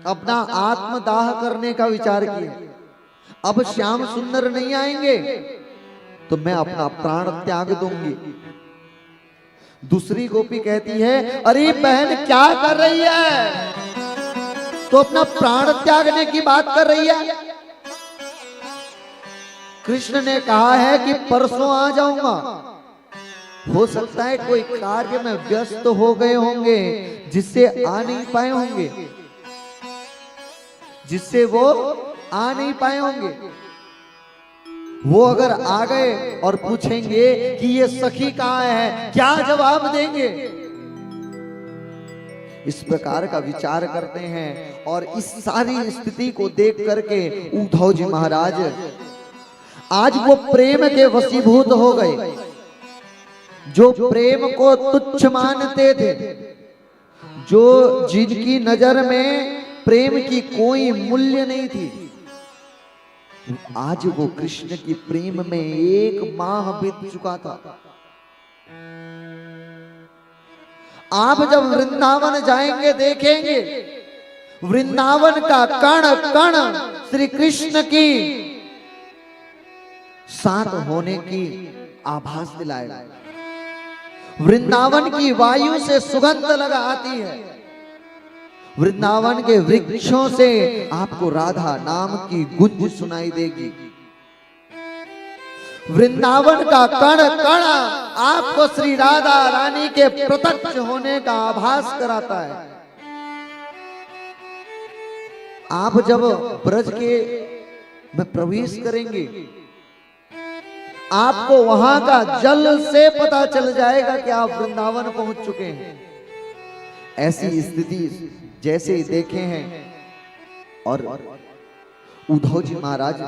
अपना आत्मदाह करने का विचार किया। अब श्याम सुंदर नहीं आएंगे तो मैं अपना प्राण त्याग दूंगी। दूसरी गोपी कहती है, अरे बहन क्या कर रही है, तो अपना प्राण त्यागने की बात कर रही है। कृष्ण ने कहा है कि परसों आ जाऊंगा। हो सकता है कोई कार्य में व्यस्त हो गए होंगे जिससे आ नहीं पाए होंगे, जिससे वो आ नहीं पाए होंगे। वो अगर आ गए और पूछेंगे कि ये सखी कहाँ है, क्या जवाब देंगे? इस प्रकार का विचार करते हैं और इस सारी स्थिति को देख करके उद्धव जी महाराज आज वो प्रेम के वशीभूत हो गए। जो प्रेम को तुच्छ मानते थे, जो जिनकी नजर में प्रेम की कोई मूल्य नहीं थी, आज वो कृष्ण की प्रेम में 1 माह बीत चुका था। आप जब वृंदावन जाएंगे देखेंगे वृंदावन का कण कण श्री कृष्ण की साथ होने की आभास दिलाएगा। वृंदावन की वायु से सुगंध लगा आती है, वृंदावन के वृक्षों से आपको राधा नाम की गूंज सुनाई देगी। वृंदावन का कण कण आपको श्री राधा रानी के प्रत्यक्ष होने का आभास कराता है। आप जब ब्रज के में प्रवेश करेंगे, आपको वहां का जल से पता चल जाएगा कि आप वृंदावन पहुंच चुके हैं। ऐसी स्थिति जैसे ही देखे हैं और उद्धव जी महाराज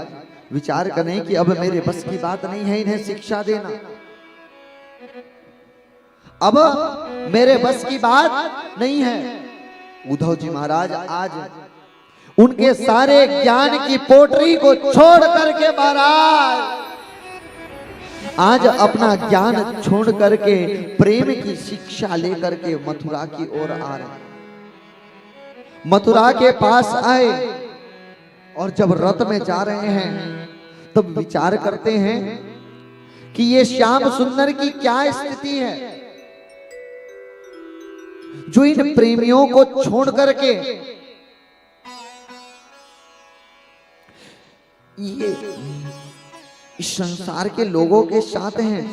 विचार करें कि अब मेरे बस की बात नहीं है इन्हें शिक्षा देना, अब मेरे बस की बात नहीं है। उद्धव जी महाराज आज उनके सारे ज्ञान की पोटरी को छोड़ करके महाराज आज अपना ज्ञान छोड़ करके प्रेम की शिक्षा लेकर के मथुरा की ओर आ रहे हैं। मथुरा के पास आए और जब रथ में जा रहे हैं तब विचार करते हैं कि ये श्याम सुंदर की क्या स्थिति है, जो इन प्रेमियों को छोड़ करके ये इस संसार के लोगों के साथ हैं।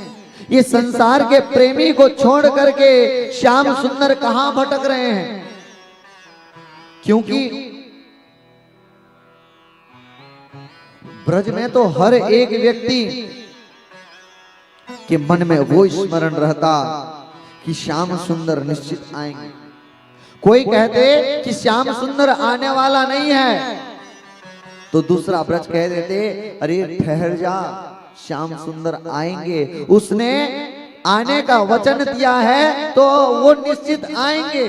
ये संसार के प्रेमी को छोड़ करके श्याम सुंदर कहां भटक रहे हैं, क्योंकि ब्रज में तो हर एक व्यक्ति के मन में वो स्मरण रहता कि श्याम सुंदर निश्चित आएंगे। कोई कहते कि श्याम सुंदर आने वाला नहीं है, तो दूसरा ब्रज कह देते अरे ठहर जा, श्याम सुंदर आएंगे, उसने आने का वचन दिया है तो वो निश्चित आएंगे।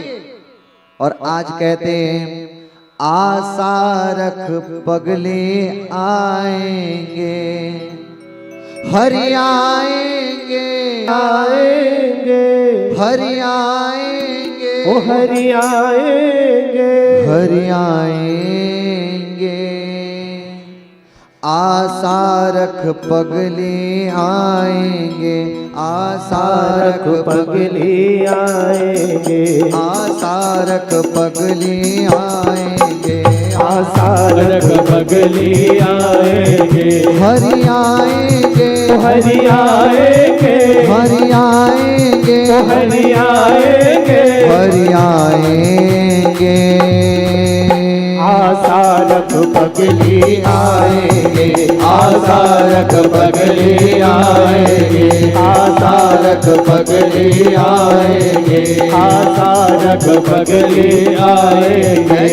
और आज कहते हैं आशा रख पगले आएंगे, हरि आएंगे आएंगे, हरि आएंगे, ओ हरि आएंगे, हरि आएंगे। आशा रख पगले आएंगे, आशा रख पगले आएंगे, आशा रख पगले आएंगे, आशा रख पगले आएंगे, हरि आएंगे, हरि आएंगे, हरि आएंगे, हरि आएंगे, हरि आएंगे। आशा रख पगले आएंगे, आशा रख पगले आएंगे, आशा रख पगले आएंगे, आशा रख पगले आएंगे।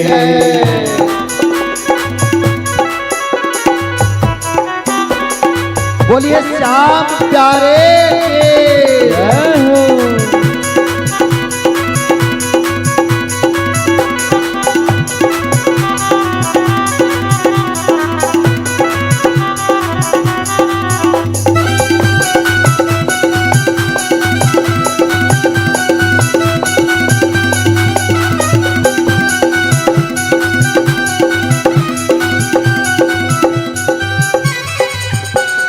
बोलिए श्याम प्यारे जय हो।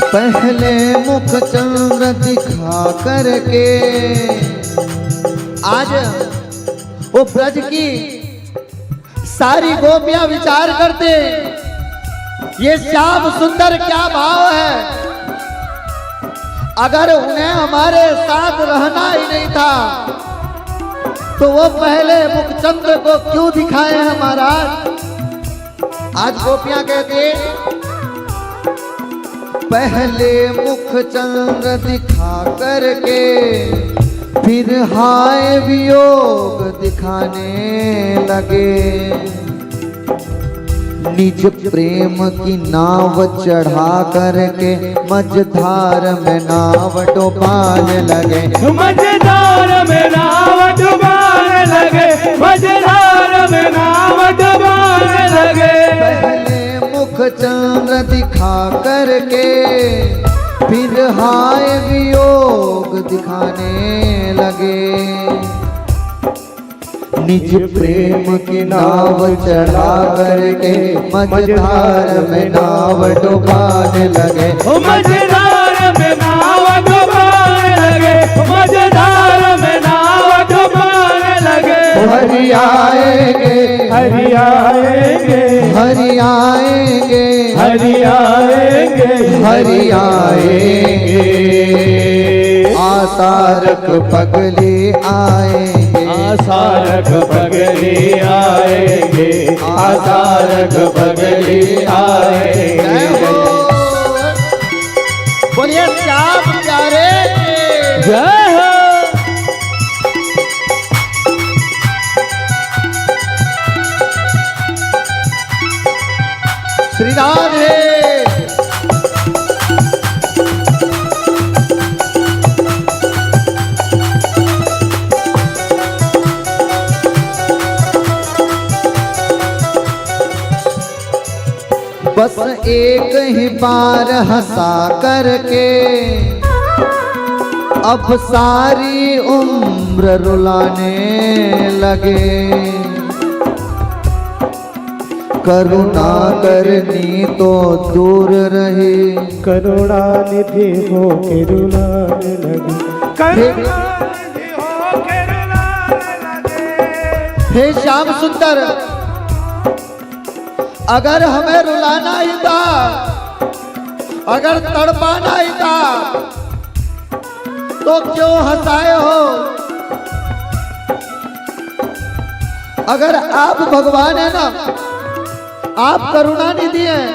पहले मुख चंद्र दिखा करके आज वो ब्रज की सारी गोपियां विचार करते, ये श्याम सुंदर क्या भाव है। अगर उन्हें हमारे साथ रहना ही नहीं था तो वो पहले मुखचंद्र को क्यों दिखाए हैं महाराज। आज गोपियां कहते, पहले मुखचंद्र दिखा करके फिर हाय वियोग दिखाने लगे। निज प्रेम की नाव चढ़ा करके मझधार में नाव डुबाने लगे। मझधार में नाव डुबाने लगे, मझधार में नाव डुबाने लगे। पहले मुखचंद्र दिखा करके फिर हाय वियोग दिखाने लगे। निज प्रेम की नाव चढ़ा करके मझधार में नाव डुबाने लगे। मझधार में नाव डुबाने लगे, मझधार में नाव डुबाने लगे। हरि आएंगे, हरि आएंगे, हरि आएंगे, हरि आएंगे, हरि आएंगे। आसारक पगले आएंगे, आसारक पगले आएंगे, आसारक पगले आएंगे। बोलिए श्याम प्यारे जय हो। श्री राधे। बस एक ही बार हंसा करके अब सारी उम्र रुलाने लगे। करुणा करनी तो दूर रहे, करुणा निधि हो के रुलाने लगे, करुणा निधि हो के रुलाने लगे। हे श्याम सुंदर, अगर हमें रुलाना ही था, अगर तड़पाना ही था तो क्यों हंसाए हो। अगर आप भगवान है ना, आप करुणा निधि हैं,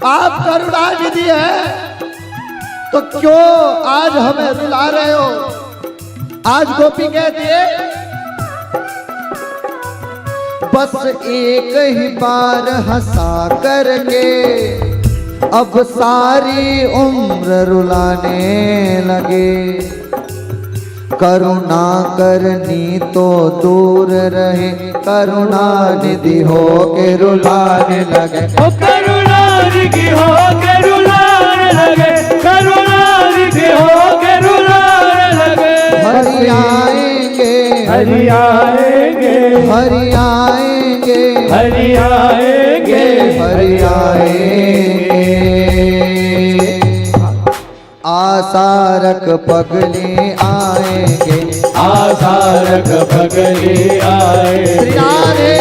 आप करुणा निधि हैं, तो क्यों आज हमें रुला रहे हो। आज गोपी कहती है, बस एक ही बार हंसा करके अब सारी उम्र रुलाने लगे। करुणा करनी तो दूर रहे, करुणा निधि हो के रुलाने लगे। ओ करुणा निधि हो के रुलाने लगे, करुणा निधि हो के रुलाने लगे। हरि आएंगे, हरि आएंगे, हरि आएंगे, हरि आएंगे, हरि आएंगे। आसारक पगले आएंगे, आसारक पगले आएंगे। श्री राधे।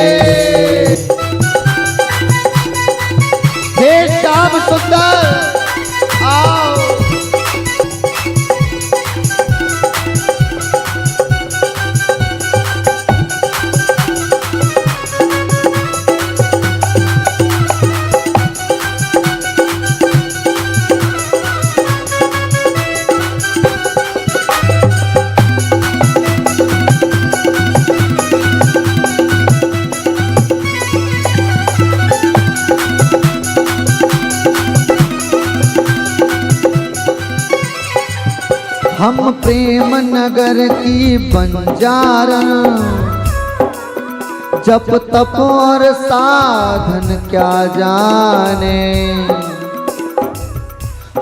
हे श्याम सुंदर आओ। हम प्रेम नगर की बंजारा, जप तप और साधन क्या जाने।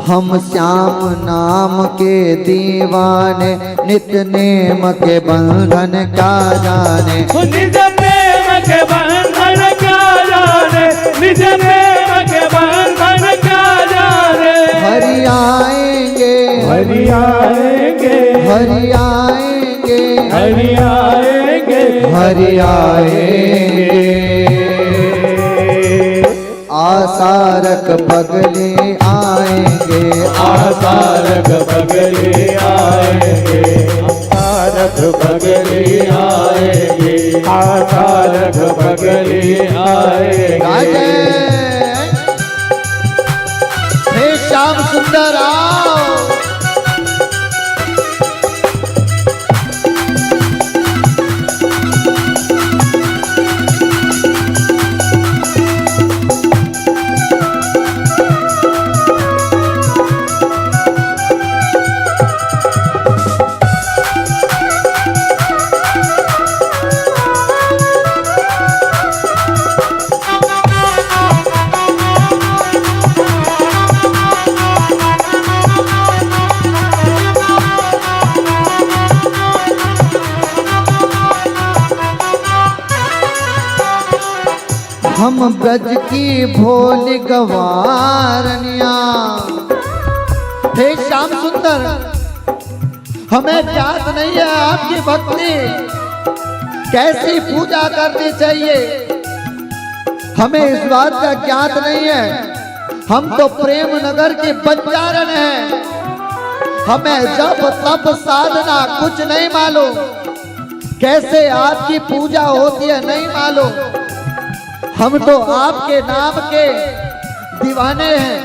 हम श्याम नाम के दीवाने, नित्य नेम के बंधन क्या जाने। निज प्रेम के बंधन क्या जाने, निज प्रेम के बंधन क्या जाने। हरि आएंगे, हरि आएंगे, हरि आएंगे, हरि आएंगे, आसारक पगले आएंगे, आसारक पगले आएंगे, आसारक पगले आएंगे, आसारक पगले आएंगे। हे श्याम सुंदर आओ, हम ब्रज की भोली गवारनिया। हे श्याम सुंदर, हमें ज्ञात नहीं है आपकी भक्ति कैसी पूजा करनी चाहिए, हमें इस बात का ज्ञात नहीं है। हम तो प्रेम नगर के बंजारन हैं, हमें जब तप साधना कुछ नहीं मालूम, कैसे आपकी पूजा होती है नहीं मालूम। हम तो आपके नाम के दीवाने हैं,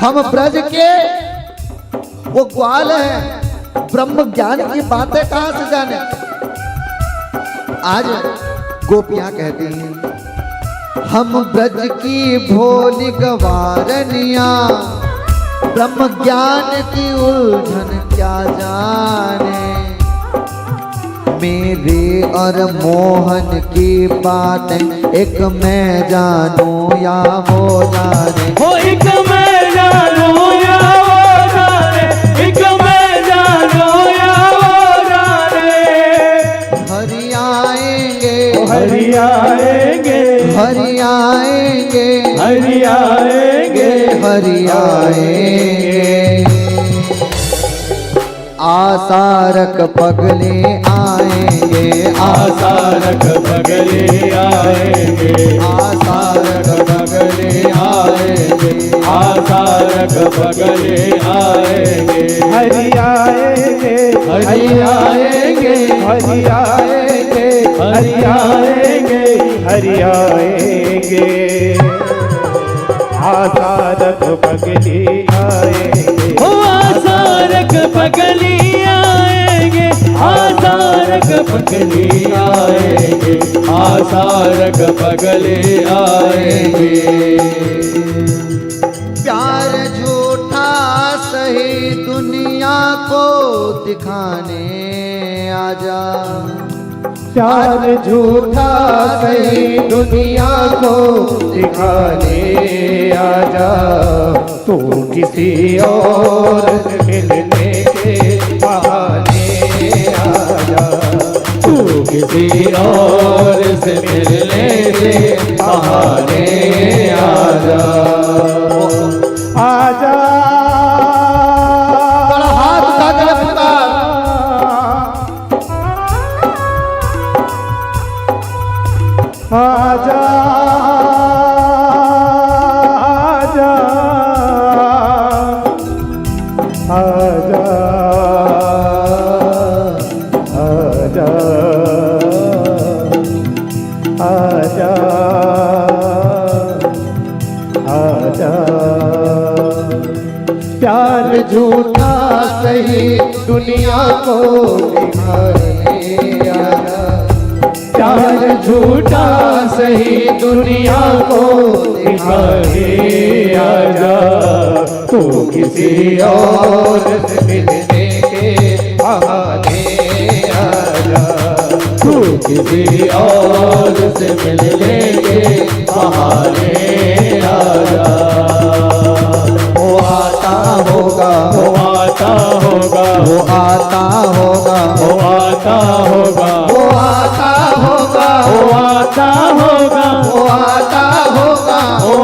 हम ब्रज के वो ग्वाल हैं, ब्रह्म ज्ञान की बातें कहां से जाने। आज गोपियां कहती हैं हम ब्रज की भोली गवारनिया, ब्रह्म ज्ञान की उलझन क्या जाने। मेरे और मोहन की बातें एक मैं जानूं या वो जाने। हो एक मैं जानूं या वो जाने, एक मैं जानूं या वो जाने। हरि आएंगे, हरि आएंगे, हरि आएंगे, हरि आएंगे, हरि आएंगे। आसारक पगले आएंगे, आसारक पगले आएंगे, आसारक पगले आएंगे, आसारक पगले आएंगे। हरि आएंगे, हरि आएंगे, हरि आएंगे, हरि आएंगे, हरि आएंगे। आसारक पगले आएंगे, ओ आसारक पगले आएंगे, आसारक पगले आएंगे, आसारक पगले आएंगे। प्यार झूठा सही दुनिया को दिखाने आजा, प्यार झूठा सही दुनिया को दिखाने आजा। तू किसी और से मिलने के बहाने आजा, तू किसी और से मिलने के बहाने आजा। आजा बड़ा हाथ उठा कर पुकार, आजा आजा आजा आजा आजा। प्यार झूठा सही दुनिया को दिखाने आजा, प्यार झूठा सही दुनिया को दिखाने आजा। तू किसी और से मिलने के बहाने आजा, तू किसी और से मिलने के बहाने आजा। वो आता होगा, वो आता होगा, वो आता होगा, वो आता होगा, वो आता होगा, वो आता होगा, वो आता होगा, वो आता होगा, वो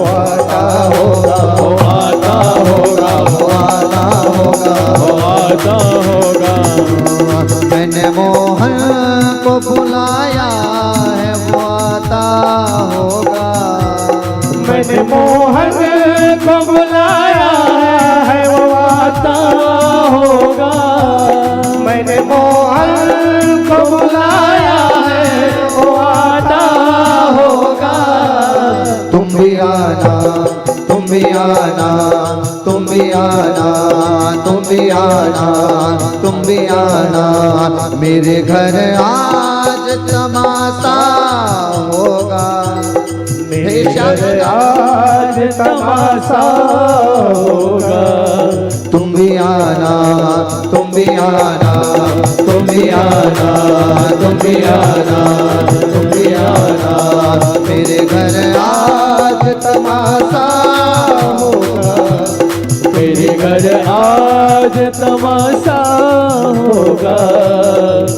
आता होगा, वो आता होगा, वो आता होगा, वो आता होगा। मैंने मोहन मैंने मोहन को बुलाया है वो आता होगा। मैंने मोहन को बुलाया है वो आता होगा। तुम भी आना, तुम भी आना, तुम भी आना, तुम भी आना, तुम भी आना, मेरे घर आज तमाशा होगा। मेरे घर आज तमाशा होगा। तुम भी आना, तुम भी आना, तुम भी आना, तुम भी आना, तुम भी आना, मेरे घर आज तमाशा होगा। मेरे घर आज तमाशा होगा।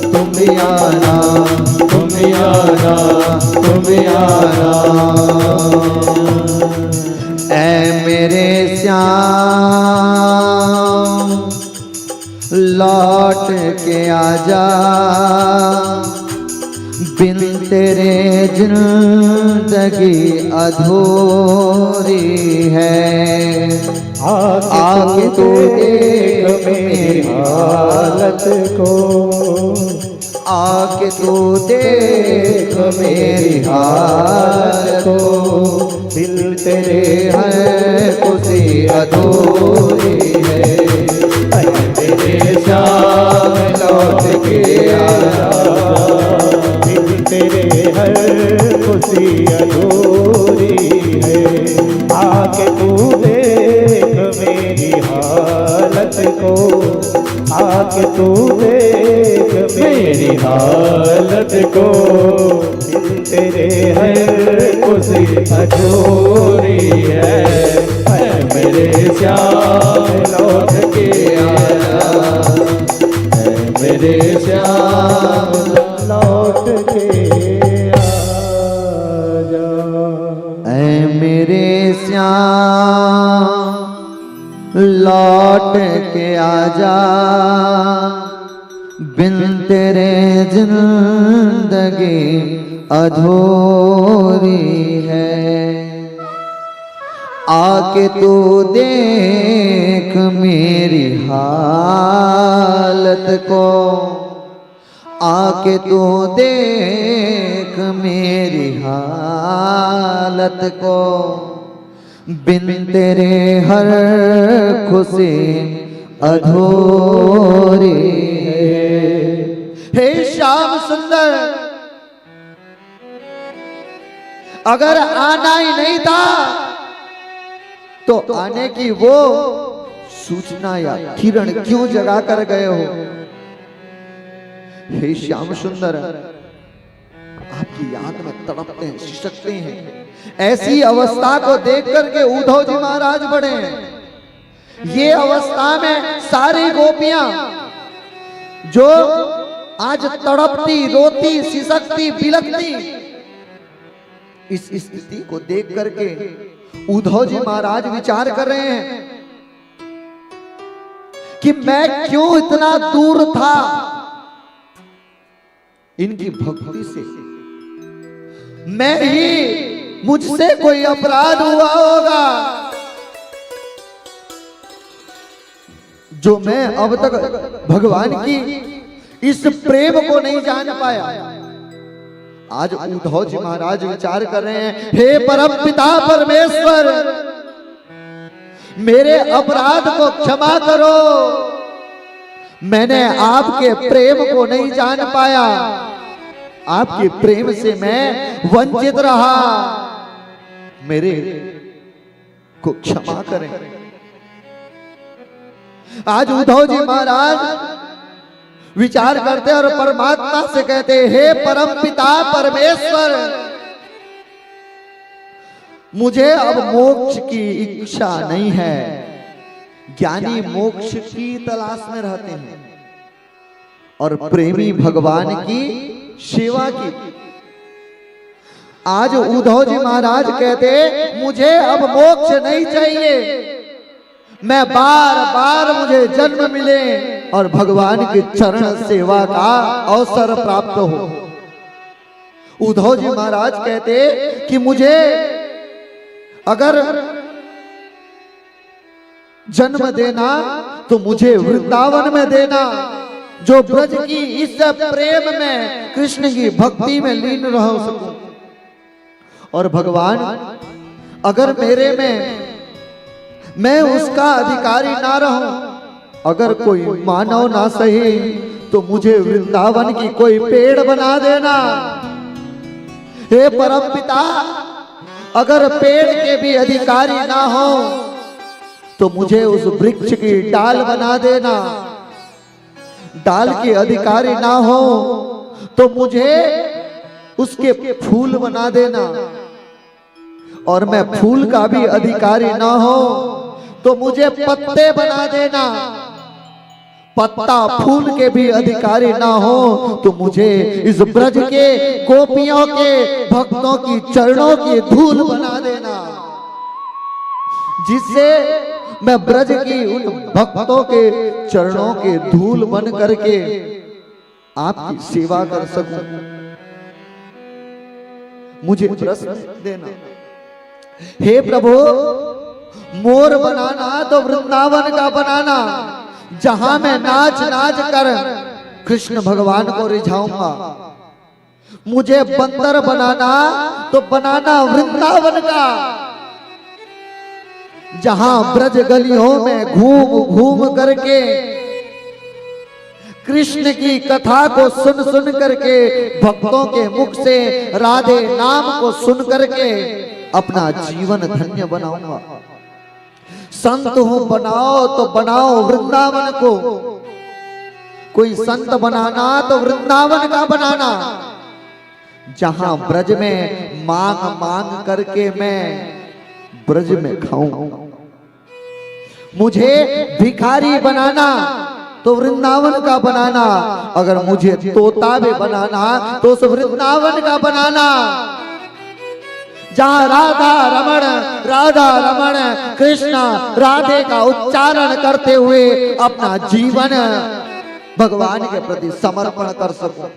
तुम भी आना, तुम भी आना, तुम भी आना। ऐ मेरे श्याम लौट के आजा, बिन तेरे जिंदगी अधूरी है। आके तू देख मेरी हालत को, आके तू देख मेरी हालत को, दिल तेरे है खुशी अधूरी है। मेरे श्याम लौट के आया, दिल तेरे हर खुशी अधूरी है। आके तू देख मेरी हालत को, आके तू देख मेरी हालत को, दिल तेरे हर खुशी अधूरी है। मेरे श्याम लौट के आया, मेरे श्याम लौट के आजा। ऐ मेरे श्याम लौट के आजा, बिन तेरे जिंदगी अधूरी है। आके तू देख मेरी हालत को, आके तू देख मेरी हालत को, बिन तेरे हर खुशी अधूरी है। हे श्याम सुंदर, अगर आना ही नहीं था तो आने की वो सूचना या किरण क्यों जगा कर गए हो? हे श्याम सुंदर, आपकी याद में तड़पते हैं, सिसकते हैं। ऐसी अवस्था को देख करके उद्धव जी महाराज बढ़े। ये अवस्था में सारी गोपियां जो आज तड़पती, रोती, सिसकती, बिलखती, इस स्थिति को देख करके उद्धव जी महाराज विचार कर रहे हैं कि मैं क्यों इतना दूर था इनकी भक्ति से। मैं ही, मुझसे कोई अपराध हुआ होगा जो मैं अब तक भगवान की इस प्रेम को नहीं जान पाया। आज उद्धव जी महाराज विचार कर रहे हैं, हे परम पिता परमेश्वर, मेरे अपराध को क्षमा करो। मैंने आपके प्रेम को नहीं जान पाया, आपके प्रेम से मैं वंचित रहा, मेरे को क्षमा करें। आज उद्धव जी महाराज विचार करते और परमात्मा से कहते, हे परम पिता परमेश्वर, मुझे अब मोक्ष की इच्छा नहीं है। ज्ञानी मोक्ष की तलाश में रहते हैं और प्रेमी भगवान की सेवा की। आज उद्धव जी महाराज कहते, मुझे अब मोक्ष नहीं चाहिए, मैं बार बार मुझे जन्म मिले और भगवान के चरण सेवा का अवसर प्राप्त हो। उद्धव जी महाराज कहते कि मुझे अगर जन्म देना तो मुझे वृंदावन में देना, जो ब्रज की इस प्रेम में कृष्ण की भक्ति में लीन रह सकूं। और भगवान अगर मेरे में मैं उसका अधिकारी ना रहूं, अगर कोई मानव ना सही तो मुझे वृंदावन की कोई पेड़ बना देना। हे परम पिता, अगर पेड़ के भी अधिकारी ना हो तो मुझे उस वृक्ष की डाल बना देना। डाल के अधिकारी ना हो तो मुझे उसके फूल बना देना। और मैं फूल का भी अधिकारी ना हो तो मुझे पत्ते बना देना। पत्ता फूल के भी अधिकारी ना हो तो मुझे इस ब्रज के गोपियों के भक्तों की चरणों की धूल बना देना, जिससे मैं ब्रज की उन भक्तों के चरणों के धूल बन करके आपकी सेवा कर सकूं। मुझे प्रश्न देना। हे प्रभु, मोर बनाना तो वृंदावन का बनाना, जहां मैं नाच नाच कर कृष्ण भगवान को रिझाऊंगा। मुझे बंदर बनाना तो बनाना वृंदावन का, जहां ब्रज गलियों में घूम घूम करके कृष्ण की कथा को सुन सुन करके, भक्तों के मुख से राधे नाम को सुन करके अपना जीवन धन्य बनाऊंगा। संत हूं बनाओ तो बनाओ वृंदावन को। कोई संत बनाना तो वृंदावन का बनाना, जहां ब्रज में मांग मांग करके मैं ब्रज में खाऊं। मुझे भिखारी बनाना तो वृंदावन का बनाना, अगर मुझे तोता भी बनाना तो उस वृंदावन का बनाना, जहां राधा रमण कृष्ण राधे का उच्चारण करते हुए अपना जीवन भगवान के प्रति समर्पण कर सकूं।